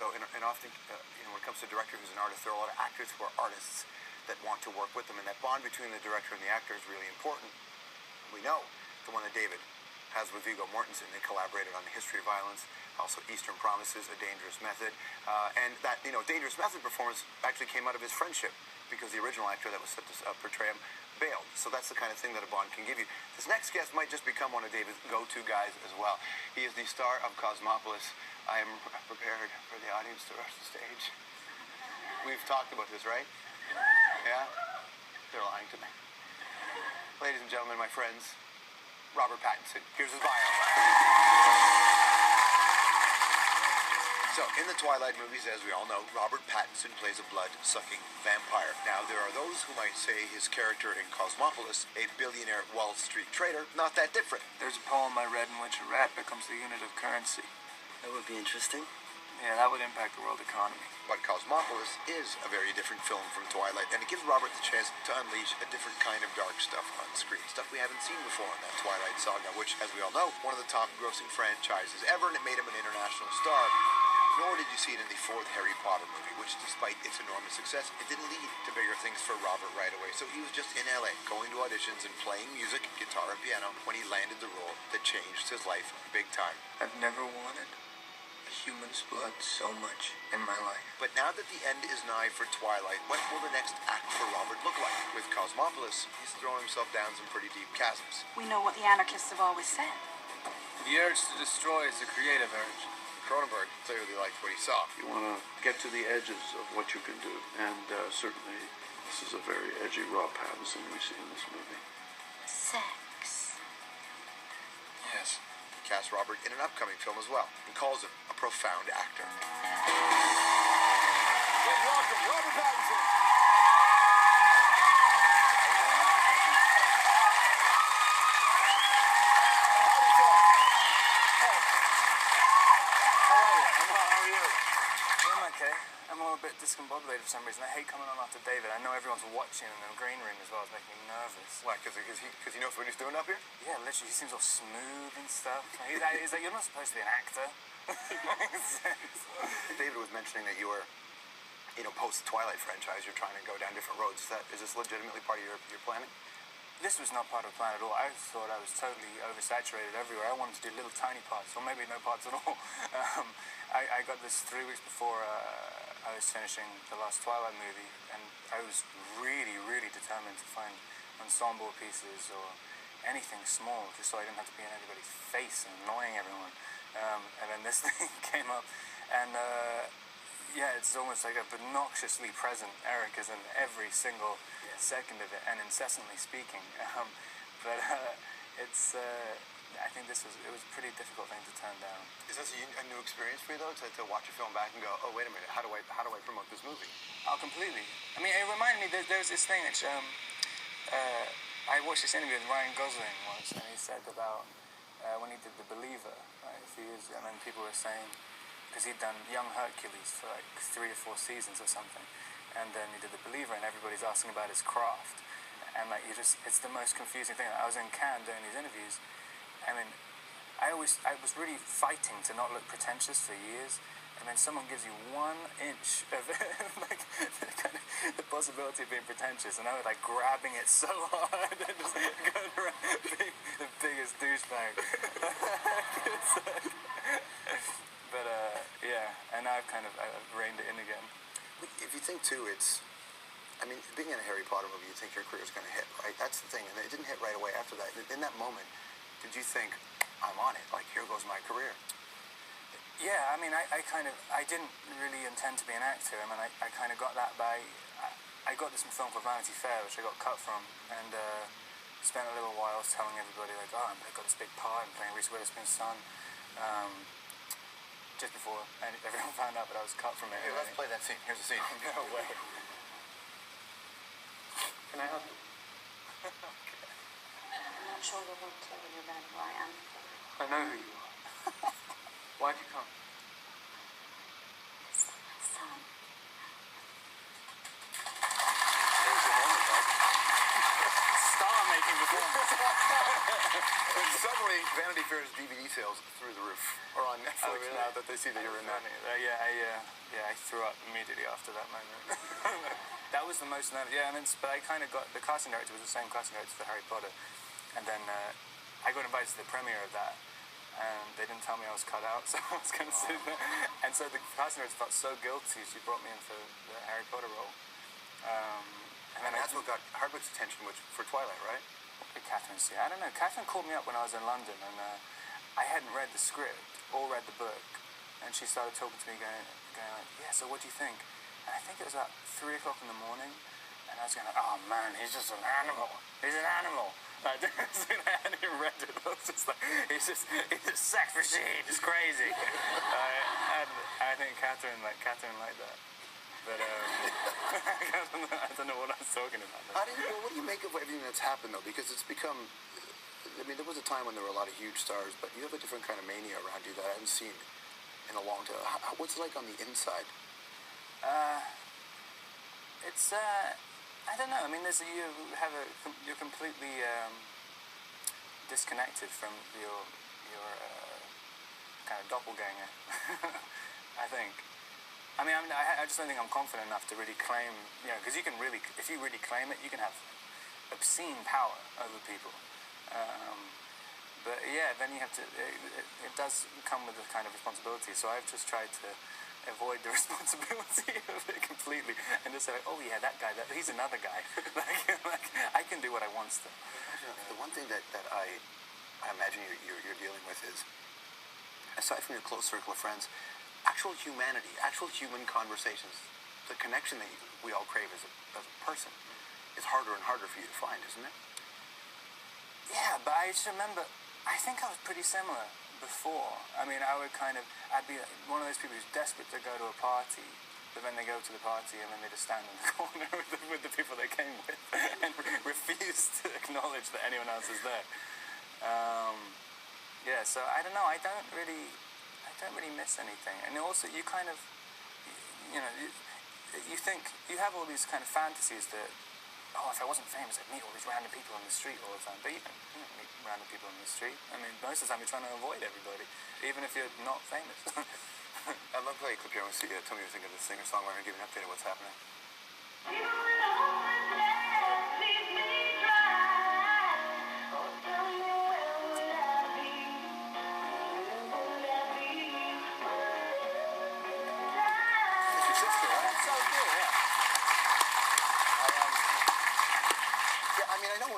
So, and often, when it comes to a director who's an artist, there are a lot of actors who are artists that want to work with them, and that bond between the director and the actor is really important. We know the one that David has with Viggo Mortensen. They collaborated on The History of Violence, also Eastern Promises, A Dangerous Method, and that Dangerous Method performance actually came out of his friendship, because the original actor that was set to portray him bailed. So that's the kind of thing that a bond can give you. This next guest might just become one of David's go-to guys as well. He is the star of Cosmopolis. I am prepared for the audience to rush the stage. We've talked about this, right? Yeah? They're lying to me. Ladies and gentlemen, my friends, Robert Pattinson. Here's his bio. So, in the Twilight movies, as we all know, Robert Pattinson plays a blood-sucking vampire. Now, there are those who might say his character in Cosmopolis, a billionaire Wall Street trader, not that different. There's a poem I read in which a rat becomes the unit of currency. That would be interesting. Yeah, that would impact the world economy. But Cosmopolis is a very different film from Twilight, and it gives Robert the chance to unleash a different kind of dark stuff on screen. Stuff we haven't seen before in that Twilight saga, which, as we all know, one of the top-grossing franchises ever, and it made him an international star. Nor did you see it in the fourth Harry Potter movie, which, despite its enormous success, it didn't lead to bigger things for Robert right away. So he was just in LA, going to auditions and playing music, guitar and piano, when he landed the role that changed his life big time. I've never wanted a human's blood so much in my life. But now that the end is nigh for Twilight, what will the next act for Robert look like? With Cosmopolis, he's thrown himself down some pretty deep chasms. We know what the anarchists have always said. The urge to destroy is a creative urge. Cronenberg clearly liked what he saw. You want to get to the edges of what you can do, and certainly this is a very edgy Rob Pattinson we see in this movie. Sex. Yes. He cast Robert in an upcoming film as well, and calls him a profound actor. Please welcome Robert Pattinson. I'm a little bit discombobulated for some reason. I hate coming on after David. I know everyone's watching in the green room as well. It's making me nervous. Why? Because he knows what he's doing up here? Yeah, literally. He seems all smooth and stuff. He's like, you're not supposed to be an actor. David was mentioning that you were, post the Twilight franchise, you're trying to go down different roads. Is this legitimately part of your planning? This was not part of the plan at all. I thought I was totally oversaturated everywhere. I wanted to do little tiny parts, or maybe no parts at all. I got this 3 weeks before I was finishing the last Twilight movie, and I was really, really determined to find ensemble pieces or anything small, just so I didn't have to be in anybody's face and annoying everyone. And then this thing came up, and yeah, it's almost like a obnoxiously present Eric is in every single second of it, and incessantly speaking. But it's I think it was a pretty difficult thing to turn down. Is this a new experience for you though, to watch a film back and go, oh wait a minute, how do I promote this movie? Oh, completely. I mean, it reminded me there was this thing which I watched this interview with Ryan Gosling once, and he said about when he did The Believer, right, a few years ago, and then people were saying, because he'd done Young Hercules for like 3 or 4 seasons or something, and then he did The Believer, and everybody's asking about his craft, and like it's the most confusing thing. I was in Cannes doing these interviews. I mean, I was really fighting to not look pretentious for years, and then someone gives you 1 inch of like the possibility of being pretentious, and I was like grabbing it so hard and just going around being the biggest douchebag. But yeah, and now I've reined it in again. If you think too, being in a Harry Potter movie, you think your career's going to hit, right? That's the thing, and it didn't hit right away after that. In that moment, did you think, I'm on it, like here goes my career? Yeah, I mean, I didn't really intend to be an actor. I mean, I kind of got that by, I got this film called Vanity Fair, which I got cut from, and spent a little while telling everybody, like, oh, I've got this big part, I'm playing Reese Witherspoon's son, just before everyone found out that I was cut from it. Here, let's play that scene. Here's the scene. No way. Can I help you? I'm not sure you won't tell your man who I am. I know who you are. Why'd you come? It's my son. There's your moment, bud. Star making performance. Suddenly, Vanity Fair's DVD sales through the roof, or on Netflix really? now that they see that you're in that. I threw up immediately after that moment. That was the most nervous. Yeah, but I kind of got, the casting director was the same casting director for Harry Potter, and then I got invited to the premiere of that, and they didn't tell me I was cut out, so I was kind of sitting there. And so the casting director felt so guilty, she brought me in for the Harry Potter role. And that's what got Hardwick's attention, which for Twilight, right? What did Catherine see? I don't know. Catherine called me up when I was in London, and I hadn't read the script or read the book, and she started talking to me, going like, yeah, so what do you think? And I think it was about 3 o'clock in the morning, and I was going like, oh man, he's just an animal. He's an animal. I hadn't even read it. I was just like, he's a sex machine. It's crazy. And I think Catherine liked that. But I don't know what I was talking about. What do you make of everything that's happened, though? Because it's become, I mean, there was a time when there were a lot of huge stars, but you have a different kind of mania around you that I haven't seen in a long time. What's it like on the inside? It's I don't know. I mean, you're completely disconnected from your kind of doppelganger. I think. I mean, I just don't think I'm confident enough to really claim, because you can really, if you really claim it, you can have obscene power over people. But yeah, then you have to, it does come with a kind of responsibility. So I've just tried to avoid the responsibility of it completely and just say, like, oh yeah, that guy, he's another guy. like, I can do what I want to. The one thing that I imagine you're dealing with is, aside from your close circle of friends, actual humanity, actual human conversations, the connection that we all crave as a person is harder and harder for you to find, isn't it? Yeah, but I just remember, I think I was pretty similar before. I mean, I'd be one of those people who's desperate to go to a party, but then they go to the party and then they just stand in the corner with the people they came with and refuse to acknowledge that anyone else is there. Yeah, so I don't know, I don't really miss anything. And also, you kind of, you think, you have all these kind of fantasies that, oh, if I wasn't famous, I'd meet all these random people on the street all the time. But you don't meet random people on the street. I mean, most of the time you're trying to avoid everybody, even if you're not famous. I'd love to play a clip here. I want to see, tell me what you think of this singer-songwriter and give an update of what's happening.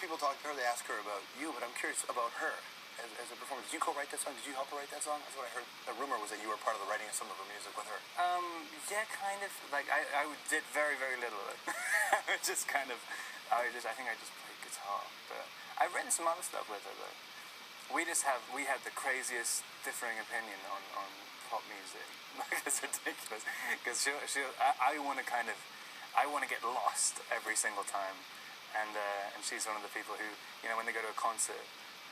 People talk to her, they ask her about you, but I'm curious about her as a performer. Did you co-write that song? Did you help her write that song? That's what I heard. The rumor was that you were part of the writing of some of her music with her. Yeah, kind of. Like, I did very, very little of it. Just kind of, I think I just played guitar. But I've written some other stuff with her, though. We had the craziest differing opinion on pop music. Like, it's ridiculous. Because I want to get lost every single time. And she's one of the people who, when they go to a concert,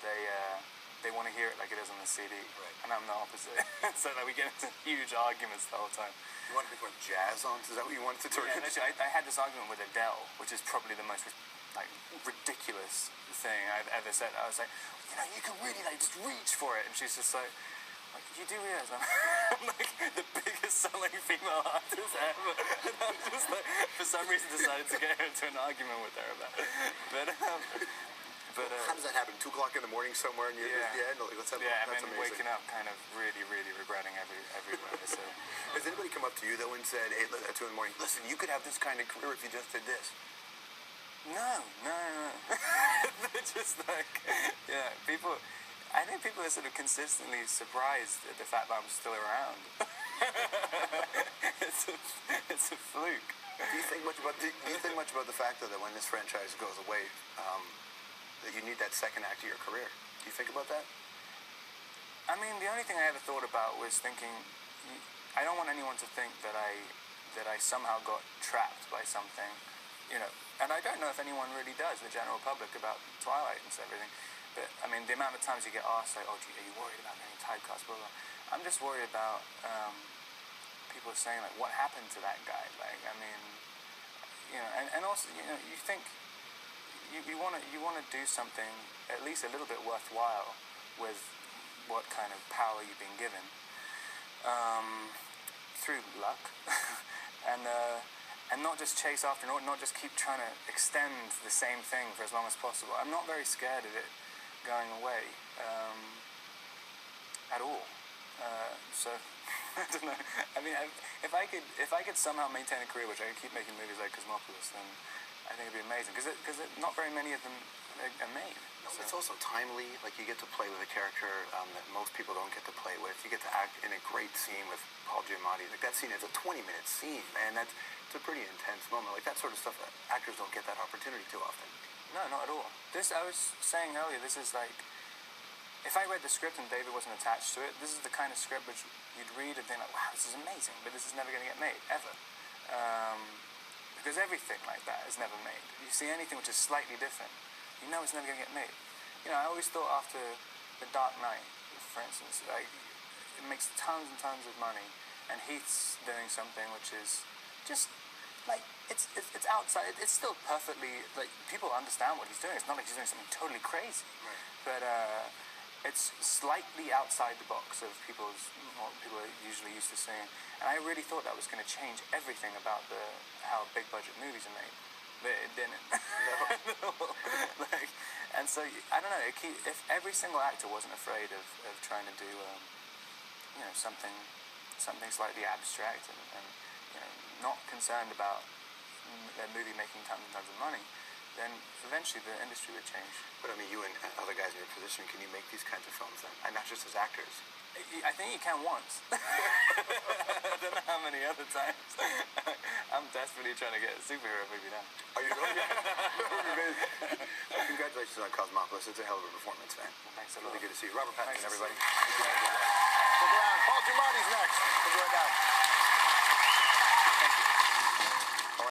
they want to hear it like it is on the CD. Right. And I'm the opposite. So we get into huge arguments the whole time. You wanted to put jazz on? Is that what you wanted to turn into? Actually, I had this argument with Adele, which is probably the most ridiculous thing I've ever said. I was like, you can really just reach for it. And she's just like, you do realize I'm like the biggest selling female artist ever. And I was just like, for some reason, decided to get into an argument with her about it. But how does that happen? 2 o'clock in the morning somewhere, and you're let's have and that's then amazing. waking up kind of really, really regretting everywhere. So, has anybody come up to you though and said, "Hey, at 2 in the morning, listen, you could have this kind of career if you just did this"? No. They're just like, people. I think people are sort of consistently surprised at the fact that I'm still around. It's a fluke. Do you think much about the fact though that when this franchise goes away, that you need that second act of your career? Do you think about that? I mean, the only thing I ever thought about was thinking, I don't want anyone to think that I somehow got trapped by something, And I don't know if anyone really does, the general public, about Twilight and everything. But, I mean, the amount of times you get asked, like, oh, are you worried about getting typecast, blah, blah. I'm just worried about people saying, like, what happened to that guy? Like, I mean, and also, you think, you want to do something at least a little bit worthwhile with what kind of power you've been given through luck, and not just chase after, not just keep trying to extend the same thing for as long as possible. I'm not very scared of it going away at all. So I don't know. I mean, if I could somehow maintain a career which I could keep making movies like Cosmopolis, then I think it'd be amazing. Because not very many of them are made. No, So. it's also timely. Like, you get to play with a character that most people don't get to play with. You get to act in a great scene with Paul Giamatti. Like, that scene is a 20-minute scene, man. It's a pretty intense moment. Like, that sort of stuff that actors don't get that opportunity too often. No, not at all. This, I was saying earlier, this is like, if I read the script and David wasn't attached to it, this is the kind of script which you'd read and think like, wow, this is amazing, but this is never going to get made, ever. Because everything like that is never made. You see anything which is slightly different, you know it's never going to get made. You know, I always thought after The Dark Knight, for instance, like, it makes tons and tons of money, and Heath's doing something which is just, like, it's outside, it's still perfectly, like, people understand what he's doing. It's not like he's doing something totally crazy. Right. But it's slightly outside the box of what people are usually used to seeing. And I really thought that was going to change everything about how big budget movies are made. But it didn't. No. Like, and so, I don't know, if every single actor wasn't afraid of trying to do, you know, something slightly abstract and you know, not concerned about their movie making tons and tons of money, then eventually the industry would change. But I mean, you and other guys in your position, can you make these kinds of films then? And not just as actors. I think you can once. I don't know how many other times. I'm desperately trying to get a superhero movie now. Are you really? Well, congratulations on Cosmopolis. It's a hell of a performance, man. Thanks a lot. Really good to see you. Robert Pattinson, Thanks. everybody. Stick around. Paul Giamatti's next. We'll be right back.